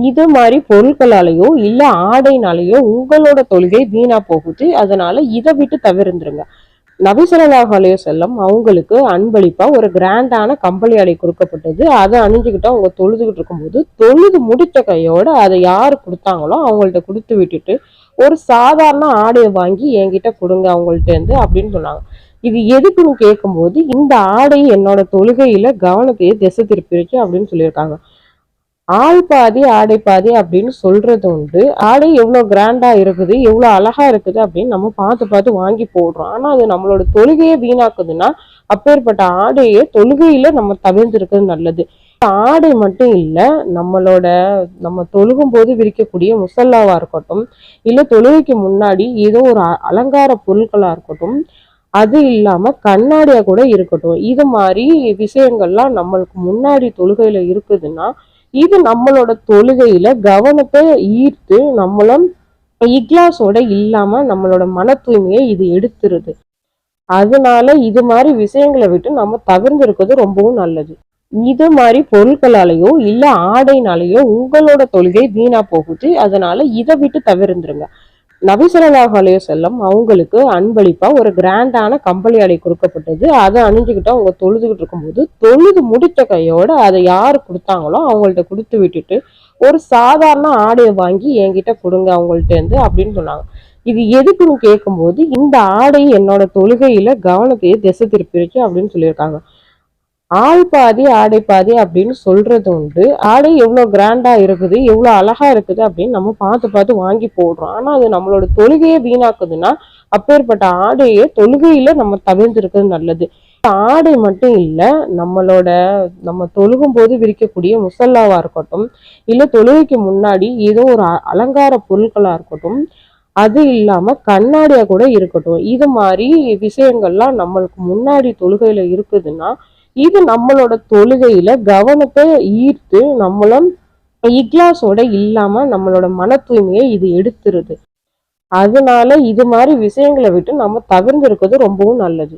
இது மாதிரி பொருட்களாலேயோ இல்ல ஆடைனாலேயோ உங்களோட தொழுகை வீணா போகுது. அதனால இதை விட்டு தவிர்ந்துருங்க. நபி ஸல்லல்லாஹு அலைஹி வஸல்லம் அவங்களுக்கு அன்பளிப்பா ஒரு கிராண்டான கம்பளி ஆடை கொடுக்கப்பட்டது. அதை அணிஞ்சுக்கிட்டு அவங்க தொழுதுகிட்டு இருக்கும்போது தொழுது முடித்த கையோட அதை யாரு கொடுத்தாங்களோ அவங்கள்ட்ட கொடுத்து விட்டுட்டு ஒரு சாதாரண ஆடையை வாங்கி என்கிட்ட கொடுங்க அவங்கள்ட்ட இருந்து அப்படின்னு சொன்னாங்க. இது எதுக்குன்னு கேட்கும்போது இந்த ஆடை என்னோட தொழுகையில கவனத்தையே திசை திருப்பிருச்சு அப்படின்னு சொல்லியிருக்காங்க. ஆள் பாதி ஆடை பாதி அப்படின்னு சொல்றது உண்டு. ஆடை எவ்வளவு கிராண்டா இருக்குது, எவ்வளவு அழகா இருக்குது அப்படின்னு நம்ம பார்த்து பார்த்து வாங்கி போடுறோம். ஆனா அது நம்மளோட தொழுகையை வீணாக்குதுன்னா அப்பேற்பட்ட ஆடையை தொழுகையில நம்ம தவிர்த்திருக்கிறது நல்லது. ஆடை மட்டும் இல்ல, நம்ம தொழுகும் போது விரிக்கக்கூடிய முசல்லாவா இருக்கட்டும், இல்ல தொழுகைக்கு முன்னாடி ஏதோ ஒரு அலங்கார பொருட்களா இருக்கட்டும், அது இல்லாம கண்ணாடியா கூட இருக்கட்டும், இது மாதிரி விஷயங்கள்லாம் நம்மளுக்கு முன்னாடி தொழுகையில இருக்குதுன்னா இது நம்மளோட தொழுகையில கவனத்தை ஈர்த்து நம்மளும் இக்லாஸோட இல்லாம நம்மளோட மன தூய்மையை இது எடுத்துருது. அதனால இது மாதிரி விஷயங்களை விட்டு நம்ம தவிர்ந்து இருக்கிறது ரொம்பவும் நல்லது. இது மாதிரி பொருட்களாலேயோ இல்ல ஆடைனாலேயோ உங்களோட தொழுகை வீணா போகுது. அதனால இதை விட்டு தவிர்ந்துருங்க. நபி ஸல்லல்லாஹு அலைஹி வஸல்லம் அவங்களுக்கு அன்பளிப்பா ஒரு கிராண்டான கம்பளி ஆடை கொடுக்கப்பட்டது. அதை அணிஞ்சுக்கிட்டு அவங்க தொழுதுகிட்டு இருக்கும்போது தொழுது முடித்த கையோட அதை யாரு கொடுத்தாங்களோ அவங்கள்ட்ட கொடுத்து விட்டுட்டு ஒரு சாதாரண ஆடையை வாங்கி என்கிட்ட கொடுங்க அவங்கள்ட்ட இருந்து அப்படின்னு சொன்னாங்க. இது எதுக்குன்னு கேட்கும்போது இந்த ஆடை என்னோட தொழுகையில கவனத்தையே திசை திருப்பிருச்சு அப்படின்னு சொல்லியிருக்காங்க. ஆள் பாதி ஆடை பாதி அப்படின்னு சொல்றது உண்டு. ஆடை எவ்வளவு கிராண்டா இருக்குது, எவ்வளவு அழகா இருக்குது அப்படின்னு நம்ம பார்த்து பார்த்து வாங்கி போடுறோம். ஆனா அது நம்மளோட தொழுகையை வீணாக்குதுன்னா அப்பேற்பட்ட ஆடையை தொழுகையில நம்ம தவிர்த்திருக்கிறது நல்லது. ஆடை மட்டும் இல்ல, நம்ம தொழுகும் போது விரிக்கக்கூடிய முசல்லாவா இருக்கட்டும், இல்ல தொழுகைக்கு முன்னாடி ஏதோ ஒரு அலங்கார பொருட்களா இருக்கட்டும், அது இல்லாம கண்ணாடியா கூட இருக்கட்டும், இது மாதிரி விஷயங்கள்லாம் நம்மளுக்கு முன்னாடி தொழுகையில இருக்குதுன்னா இது நம்மளோட தொழுகையில கவனத்தை ஈர்த்து நம்மளும் இக்லாஸோட இல்லாம நம்மளோட மன தூய்மையை இது எடுத்துருது. அதனால இது மாதிரி விஷயங்களை விட்டு நம்ம தவிர்ந்து இருக்கிறது ரொம்பவும் நல்லது.